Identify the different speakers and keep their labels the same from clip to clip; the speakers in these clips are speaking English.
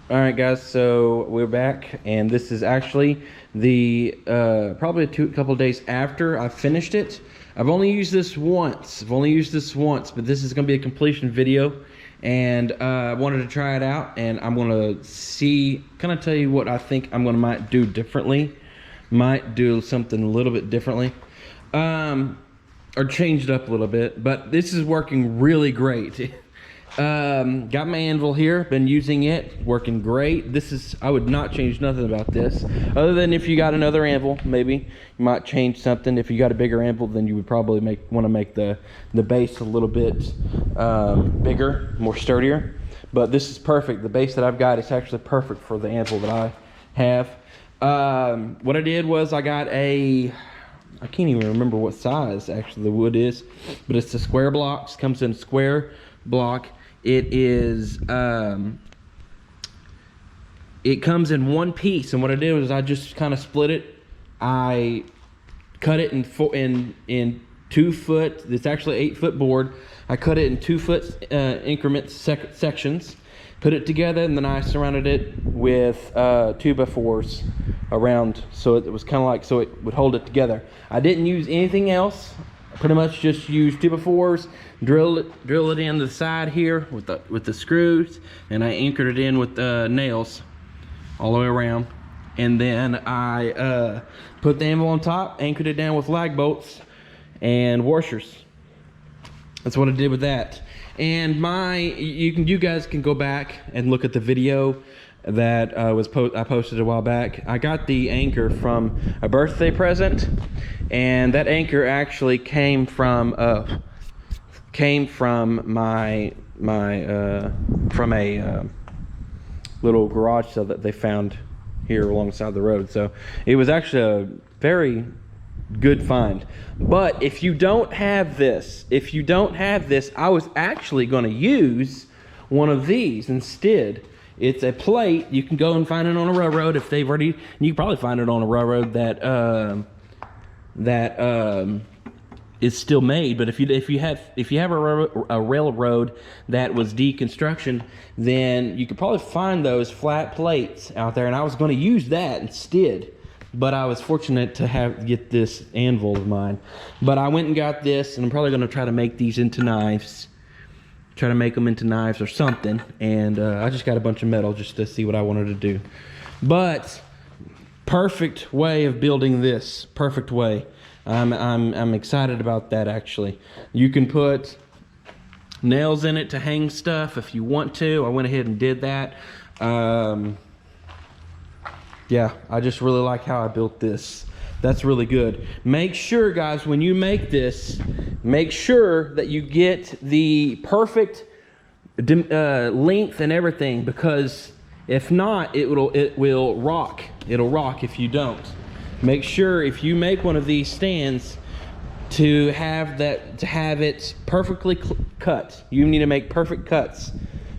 Speaker 1: All right, guys, so we're back, and this is actually the probably a couple of days after I finished it. I've only used this once. But this is going to be a completion video, and I wanted to try it out, and I'm going to see, kind of tell you what I think I'm going to might do differently. Might do something a little bit differently, or change it up a little bit. But this is working really great. Got my Anvil here, been using it, working great. I would not change nothing about this, other than if you got another Anvil, maybe you might change something. If you got a bigger Anvil, then you would probably want to make the base a little bit bigger, more sturdier. But this is perfect. The base that I've got is actually perfect for the Anvil that I have. What I did was I got I can't even remember what size actually the wood is, but it's the square blocks. Comes in square block. It is it comes in one piece, and what I did was I just kind of split it. I cut it in 2 foot. It's actually 8 foot board. I cut it in 2 foot increments, sections, put it together, and then I surrounded it with 2x4s around, so it was kind of like, so it would hold it together. I didn't use anything else. Pretty much just use 2x4s, drill it in the side here with the screws, and I anchored it in with nails all the way around. And then I put the Anvil on top, anchored it down with lag bolts and washers. That's what I did with that. And you guys can go back and look at the video that I posted a while back. I got the anchor from a birthday present, and that anchor actually came from a little garage sale that they found here alongside the road. So it was actually a very good find. But if you don't have this, I was actually going to use one of these instead. It's a plate. You can go and find it on a railroad if they've already. You can probably find it on a railroad that is still made. But if you have a railroad that was deconstruction, then you could probably find those flat plates out there. And I was going to use that instead, but I was fortunate to get this Anvil of mine. But I went and got this, and I'm probably going to try to make these into knives. Try to make them into knives or something. And I just got a bunch of metal just to see what I wanted to do. But perfect way of building this. Perfect way. I'm excited about that, actually. You can put nails in it to hang stuff if you want to. I went ahead and did that. Yeah, I just really like how I built this. That's really good. Make sure, guys, when you make this, make sure that you get the perfect length and everything, because if not, it will rock. It'll rock if you don't. Make sure if you make one of these stands to have it perfectly cut. You need to make perfect cuts,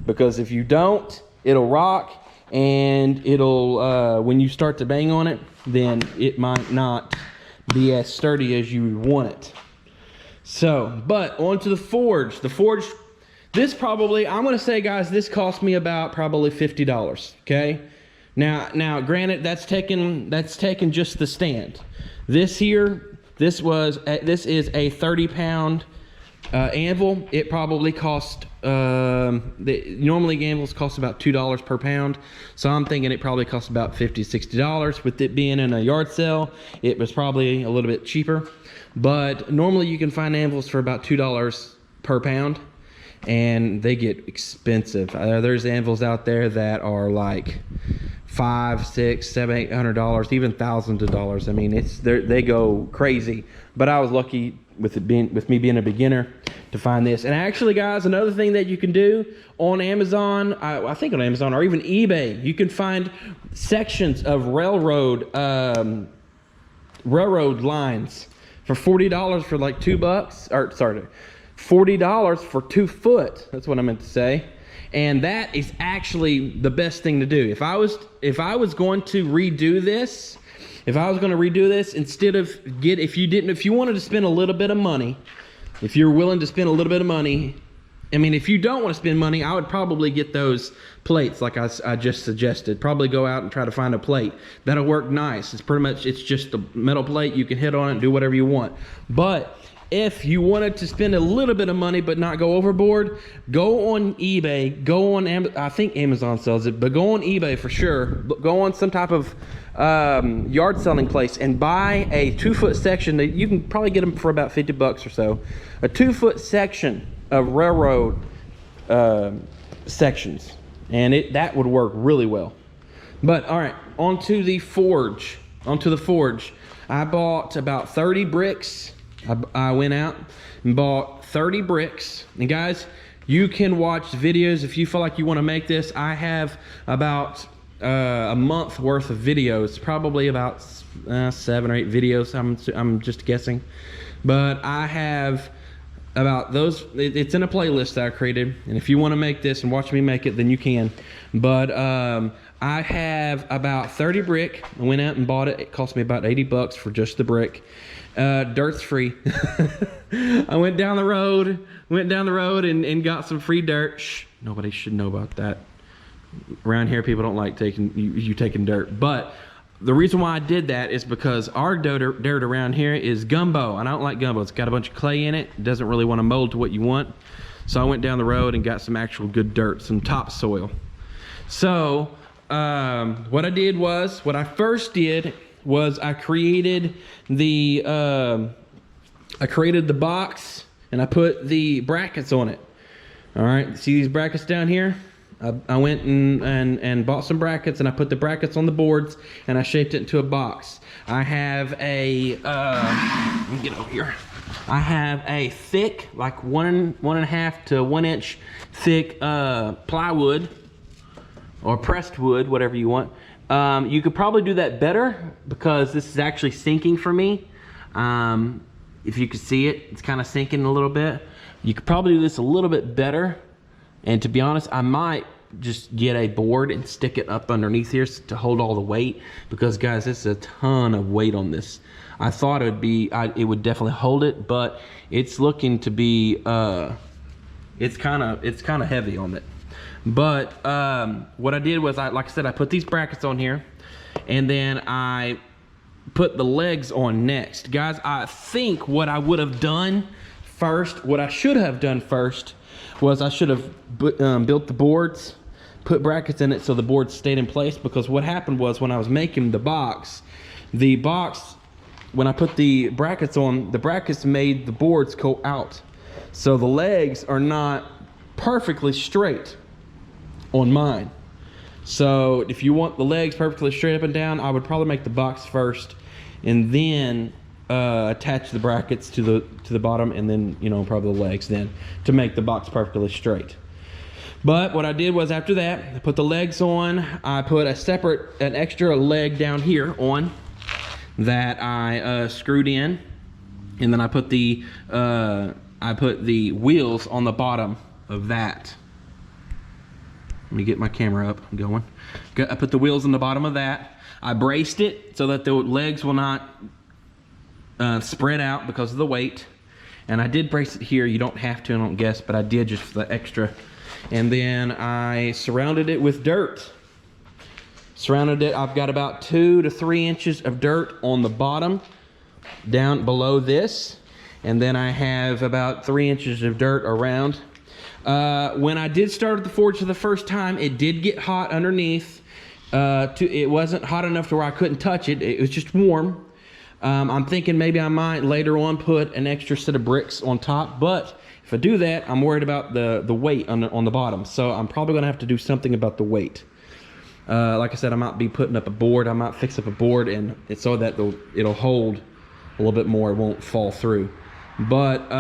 Speaker 1: because if you don't, it'll rock, and it'll when you start to bang on it, then it might not be as sturdy as you want it. So, but onto the forge. The forge, this probably, I'm gonna say, guys, this cost me about probably $50. Okay. Now, granted, that's taking just the stand. This is a 30-pound Anvil. It probably cost normally Anvils cost about $2 per pound, so I'm thinking it probably cost about $50-$60. With it being in a yard sale, it was probably a little bit cheaper. But normally you can find Anvils for about $2 per pound, and they get expensive. There's Anvils out there that are like $500, $600, $700, $800, even thousands of dollars. I mean, they go crazy. But I was lucky with me being a beginner to find this. And actually, guys, another thing that you can do on Amazon, I think on Amazon or even eBay, you can find sections of railroad lines for $40 for like $2, or sorry, $40 for 2 foot. That's what I meant to say. And that is actually the best thing to do. If I was going to redo this, instead of if you wanted to spend a little bit of money, if you're willing to spend a little bit of money, I mean, if you don't want to spend money, I would probably get those plates like I just suggested. Probably go out and try to find a plate. That'll work nice. It's pretty much, it's just a metal plate. You can hit on it and do whatever you want. But if you wanted to spend a little bit of money but not go overboard, go on eBay, go on I think Amazon sells it, but go on eBay for sure. Go on some type of yard selling place and buy a 2-foot section. That you can probably get them for about 50 bucks or so. A 2-foot section of railroad sections, and that would work really well. But all right, onto the forge. I bought about 30 bricks. I went out and bought 30 bricks. And guys, you can watch videos if you feel like you want to make this. I have about a month worth of videos, probably about 7 or 8 videos. I'm just guessing, but I have about those. It's in a playlist that I created, and if you want to make this and watch me make it, then you can. But I have about 30 brick. I went out and bought it. It cost me about 80 bucks for just the brick. Dirt's free. I went down the road and got some free dirt. Shh, nobody should know about that. Around here, people don't like taking you taking dirt. But the reason why I did that is because our dirt around here is gumbo, and I don't like gumbo. It's got a bunch of clay in it. It doesn't really want to mold to what you want. So I went down the road and got some actual good dirt, some topsoil. So what I first did was I created the box, and I put the brackets on it. All right, see these brackets down here? I went and bought some brackets, and I put the brackets on the boards, and I shaped it into a box. I have a let me get over here. I have a thick, like 1.5 to 1 inch thick plywood or pressed wood, whatever you want. You could probably do that better because this is actually sinking for me. If you could see it, it's kind of sinking a little bit. You could probably do this a little bit better. And to be honest, I might just get a board and stick it up underneath here to hold all the weight, because guys, this is a ton of weight on this. I thought it would definitely hold it, but it's looking to be it's kind of heavy on it. But what I did was, like I said, I put these brackets on here, and then I put the legs on next. Guys, I think what I would have done first, what I should have done first, was I should have built the boards, put brackets in it so the boards stayed in place. Because what happened was, when I was making the box, when I put the brackets on, the brackets made the boards go out. So the legs are not perfectly straight on mine. So if you want the legs perfectly straight up and down, I would probably make the box first, and then attach the brackets to the bottom, and then, you know, probably the legs then, to make the box perfectly straight. But what I did was, after that, I put the legs on. I put an extra leg down here on that I screwed in, and then I put the wheels on the bottom of that. Let me get my camera up. I'm going. I put the wheels on the bottom of that. I braced it so that the legs will not spread out because of the weight. And I did brace it here. You don't have to, I don't guess, but I did just for the extra. And then I surrounded it with dirt. Surrounded it. I've got about 2 to 3 inches of dirt on the bottom, down below this. And then I have about 3 inches of dirt around. When I did start at the forge for the first time, it did get hot underneath. It wasn't hot enough to where I couldn't touch it. It was just warm. I'm thinking maybe I might later on put an extra set of bricks on top, but if I do that, I'm worried about the weight on the bottom. So I'm probably gonna have to do something about the weight. Like I said, I might be putting up a board. I might fix up a board, and it's so that it'll hold a little bit more. It won't fall through. But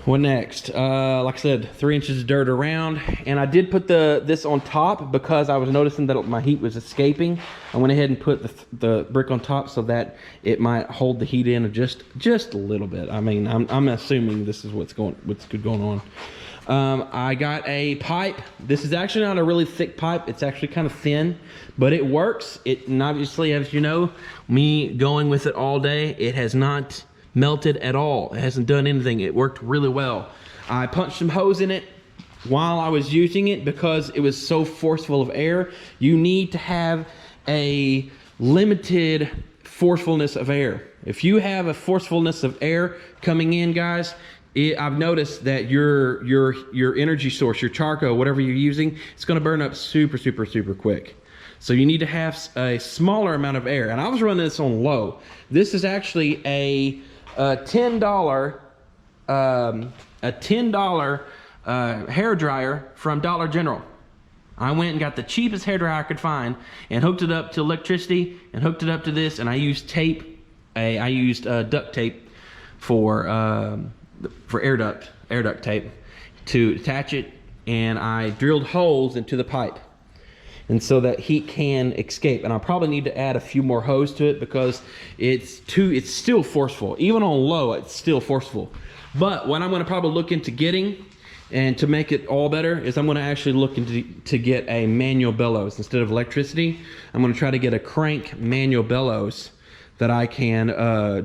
Speaker 1: what next? Like I said, 3 inches of dirt around, and I did put this on top because I was noticing that my heat was escaping. I went ahead and put the brick on top so that it might hold the heat in just a little bit. I mean, I'm assuming this is what's going on. I got a pipe. This is actually not a really thick pipe. It's actually kind of thin, but it works. And obviously, as you know, me going with it all day, it has not melted at all. It hasn't done anything. It worked really well. I punched some holes in it while I was using it because it was so forceful of air. You need to have a limited forcefulness of air. If you have a forcefulness of air coming in, guys, I've noticed that your energy source, your charcoal, whatever you're using, it's going to burn up super quick. So you need to have a smaller amount of air. And I was running this on low. This is actually a $10 hair dryer from Dollar General. I went and got the cheapest hair dryer I could find and hooked it up to electricity and hooked it up to this, and I used tape. I used duct tape for air duct tape to attach it, and I drilled holes into the pipe, and so that heat can escape. And I'll probably need to add a few more hose to it because it's still forceful. Even on low, it's still forceful. But what I'm going to probably look into getting, and to make it all better, is I'm going to actually look into to get a manual bellows instead of electricity. I'm going to try to get a crank manual bellows that I can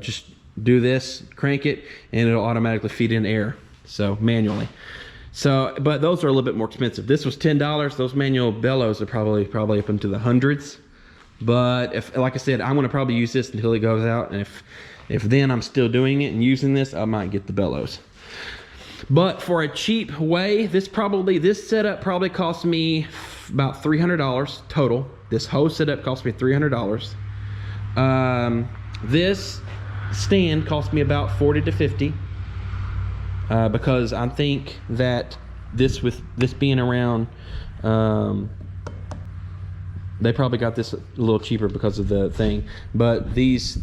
Speaker 1: just do this, crank it, and it'll automatically feed in air, so manually. So, but those are a little bit more expensive. This was $10. Those manual bellows are probably up into the hundreds. But if, like I said, I'm going to probably use this until it goes out, and if then I'm still doing it and using this, I might get the bellows. But for a cheap way, this setup probably cost me about $300 total. This whole setup cost me $300. This stand cost me about $40 to $50 because I think that this being around, they probably got this a little cheaper because of the thing. But this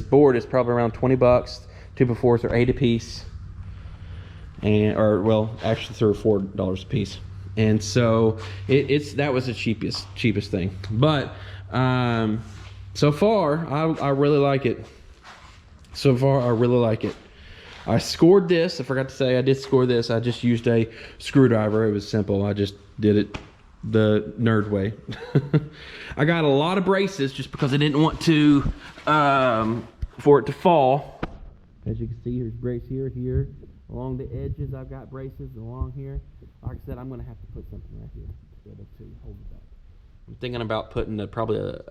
Speaker 1: board is probably around 20 bucks. 2x4s are 8 a piece. Actually $3 or $4 a piece. And so that was the cheapest thing. But so far I really like it. So far I really like it. I scored this. I forgot to say I did score this. I just used a screwdriver. It was simple. I just did it the nerd way. I got a lot of braces just because I didn't want to for it to fall. As you can see, here's brace here. Along the edges, I've got braces along here. Like I said, I'm going to have to put something right here to be able to hold it up. I'm thinking about putting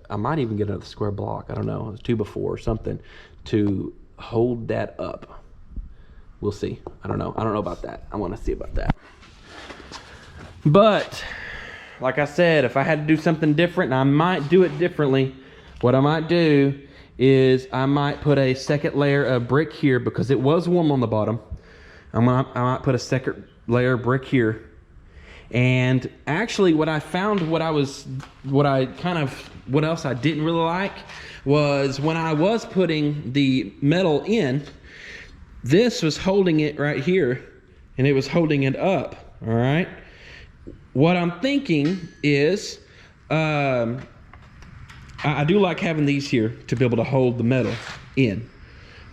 Speaker 1: I might even get another square block. I don't know, a 2x4 or something to hold that up. We'll see. I don't know about that. I want to see about that. But like I said, if I had to do something different, and I might do it differently, what I might do is I might put a second layer of brick here because it was warm on the bottom. I might put a second layer of brick here. And actually what I found, what else I didn't really like was when I was putting the metal in, this was holding it right here and it was holding it up. All right. What I'm thinking is, I do like having these here to be able to hold the metal in.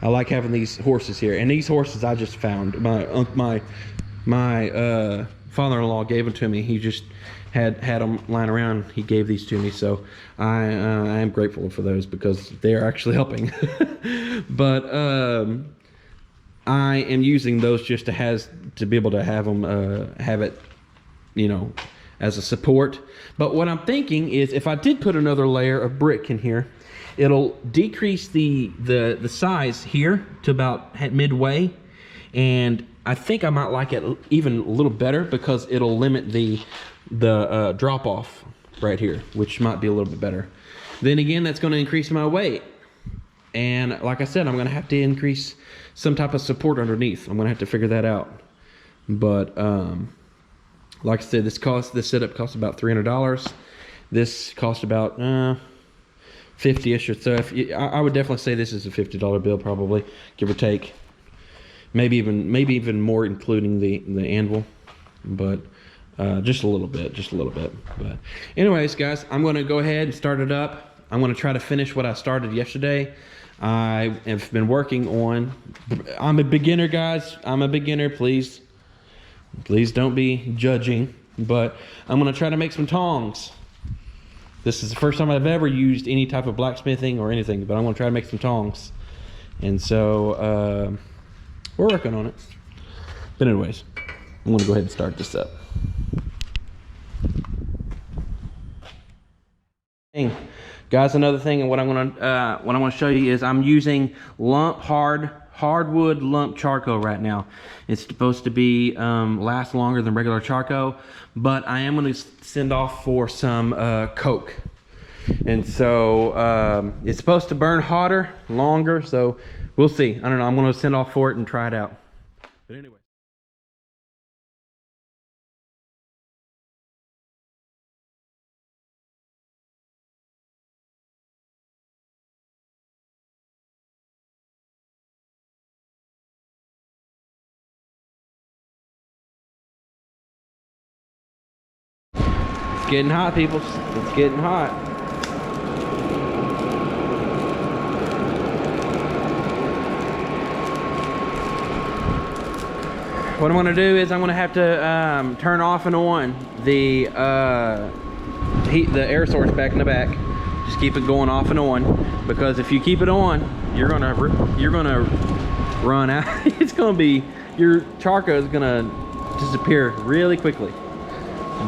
Speaker 1: I like having these horses here, and these horses I just found. My father-in-law gave them to me. He just had them lying around. He gave these to me, so I am grateful for those because they are actually helping. But I am using those just to be able to have them have it, as a support. But what I'm thinking is if I did put another layer of brick in here, it'll decrease the size here to about midway, and I think I might like it even a little better because it'll limit the drop off right here, which might be a little bit better. Then again, that's going to increase my weight, and like I said, I'm going to have to increase some type of support underneath. I'm going to have to figure that out. But like I said, this setup costs about $300. This cost about 50-ish or so. I would definitely say this is a $50 bill, probably, give or take. Maybe even more, including the Anvil, but just a little bit. But anyways, guys, I'm going to go ahead and start it up. I'm going to try to finish what I started yesterday. I have been working on. I'm a beginner, guys. I'm a beginner. Please don't be judging. But I'm going to try to make some tongs. This is the first time I've ever used any type of blacksmithing or anything, but I'm going to try to make some tongs. And so we're working on it. But anyways, I'm gonna go ahead and start this up. Guys, another thing, and what I'm gonna show you is I'm using hardwood lump charcoal right now. It's supposed to be last longer than regular charcoal, but I am gonna send off for some coke. And so it's supposed to burn hotter, longer, so we'll see. I don't know, I'm gonna send off for it and try it out. But anyway. It's getting hot, people. It's getting hot. What I'm gonna do is I'm gonna have to turn off and on the air source back in the back. Just keep it going off and on, because if you keep it on, you're gonna run out. It's gonna be, your charcoal is gonna disappear really quickly.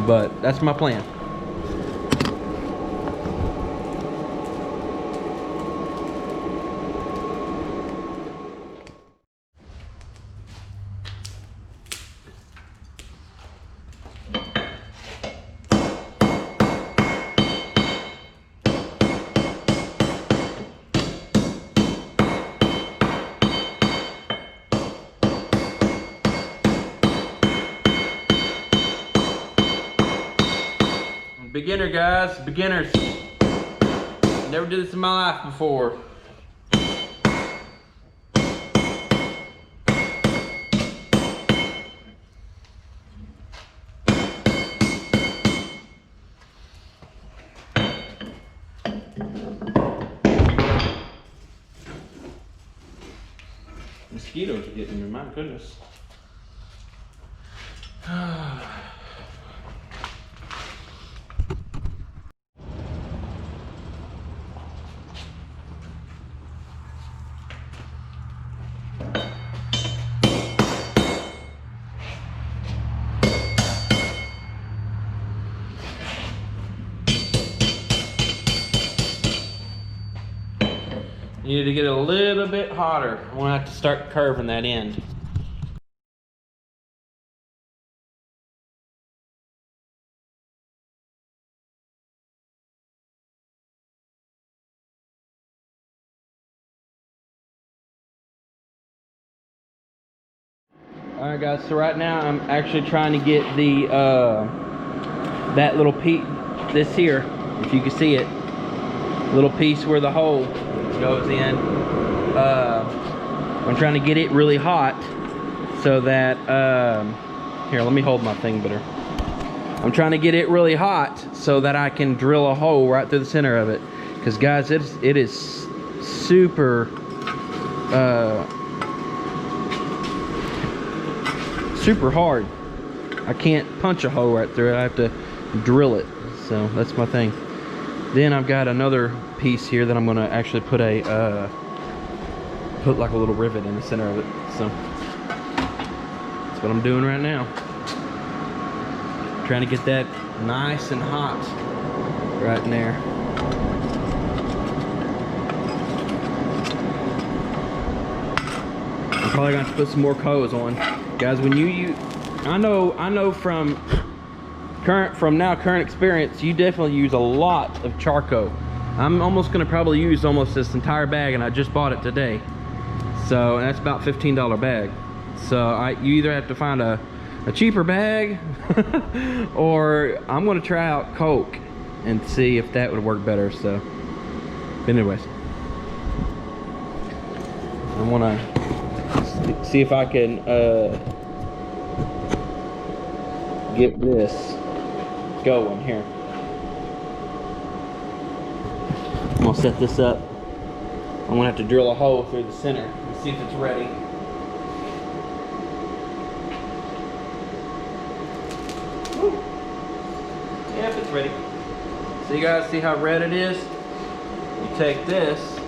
Speaker 1: But that's my plan. Beginner, guys, beginners. Never did this in my life before. Mosquitoes are getting me, my goodness. Needed to get a little bit hotter. I'm gonna have to start curving that end. All right, guys. So right now I'm actually trying to get the that little piece, this here, if you can see it, little piece where the hole goes in. I'm trying to get it really hot so that here, let me hold my thing better. I'm trying to get it really hot so that I can drill a hole right through the center of it. Because guys, it is super super hard. I can't punch a hole right through it. I have to drill it. So that's my thing. Then I've got another piece here that I'm gonna actually put a put like a little rivet in the center of it. So that's what I'm doing right now. Trying to get that nice and hot right in there. I'm probably gonna have to put some more coals on, guys. When you I know from current experience, you definitely use a lot of charcoal. I'm almost gonna probably use almost this entire bag, and I just bought it today. So, and that's about $15 bag. So you either have to find a cheaper bag or I'm gonna try out Coke and see if that would work better. So, but anyways, I wanna see if I can get this going here. I'm gonna set this up. I'm gonna have to drill a hole through the center and see if it's ready. Woo. Yep, it's ready. So you guys see how red it is? You take this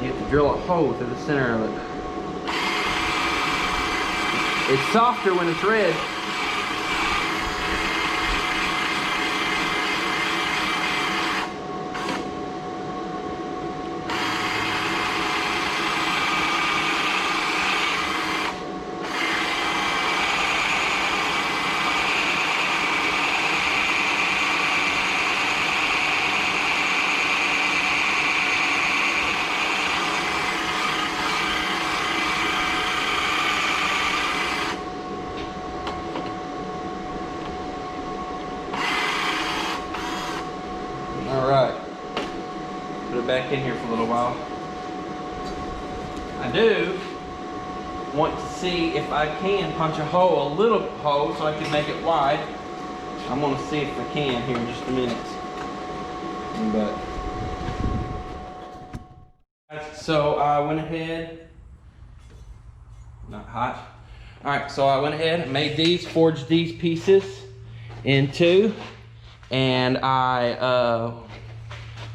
Speaker 1: You have to drill a hole through the center of it. It's softer when it's red. All right, put it back in here for a little while. I do want to see if I can punch a hole, a little hole, so I can make it wide. I'm gonna see if I can here in just a minute. But so I went ahead, not hot. All right, so I went ahead and made these, forged these pieces in two. And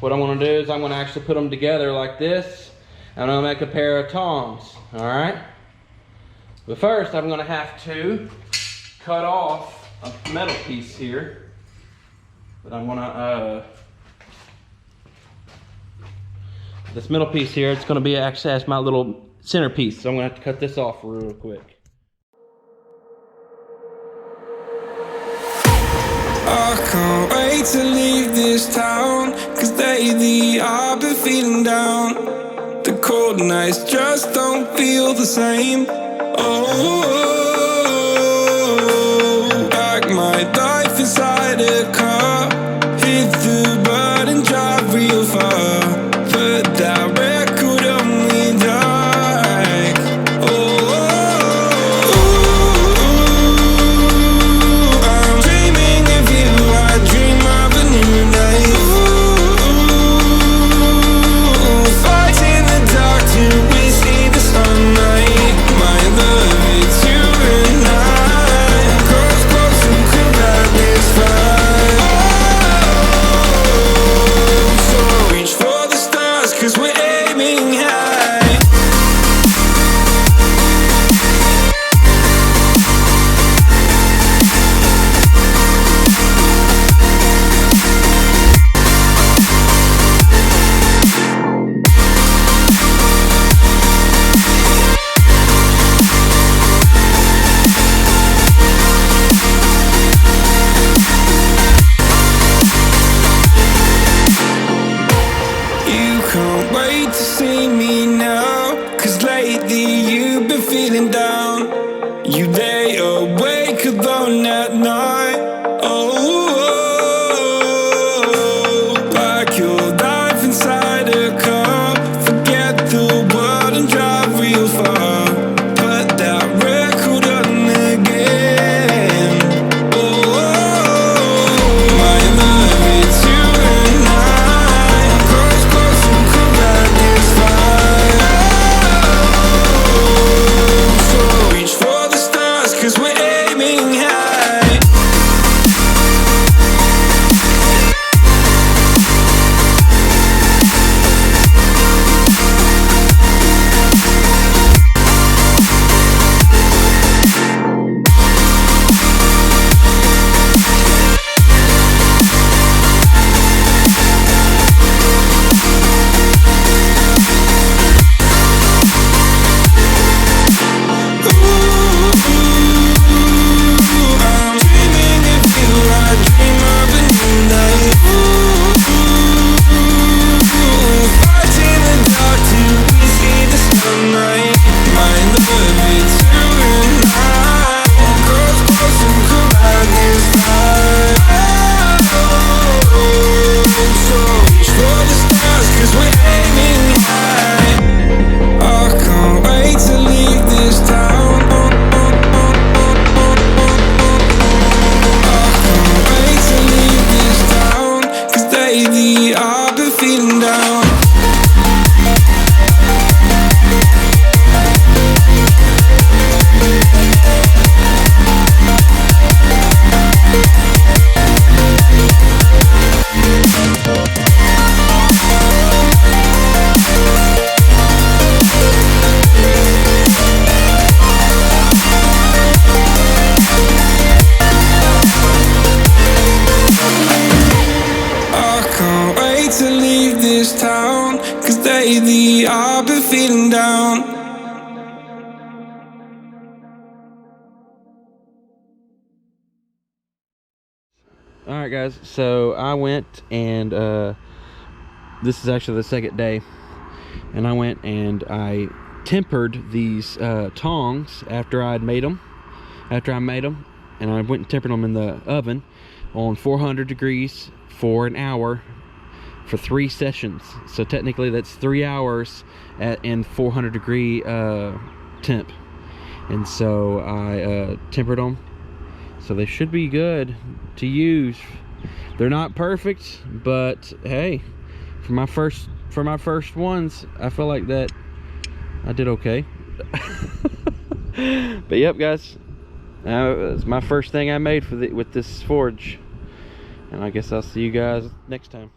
Speaker 1: what I'm gonna do is I'm gonna actually put them together like this. And I'm gonna make a pair of tongs, all right? But first I'm gonna have to cut off a metal piece here. But I'm gonna, this middle piece here, it's gonna be actually as my little centerpiece. So I'm gonna have to cut this off real quick.
Speaker 2: I can't wait to leave this town, 'cause lately I've been feeling down. The cold nights just don't feel the same. Oh, like my life inside a car. Hit the button, drive real far. Put that record on me like, oh, I'm dreaming of you. I dream of a new night. Fight in the dark till we see the sunlight. My love, it's you and I. Cross close and could have this fight. Oh, so reach for feeling down.
Speaker 1: All right, guys, so I went and this is actually the second day, and I went and I tempered these tongs after I made them, and I went and tempered them in the oven on 400 degrees for an hour for 3 sessions. So technically that's 3 hours in 400 degree temp. And so I tempered them, so they should be good to use. They're not perfect, but hey, for my first ones, I feel like that I did okay. But yep, guys, it's my first thing I made with this forge, and I guess I'll see you guys next time.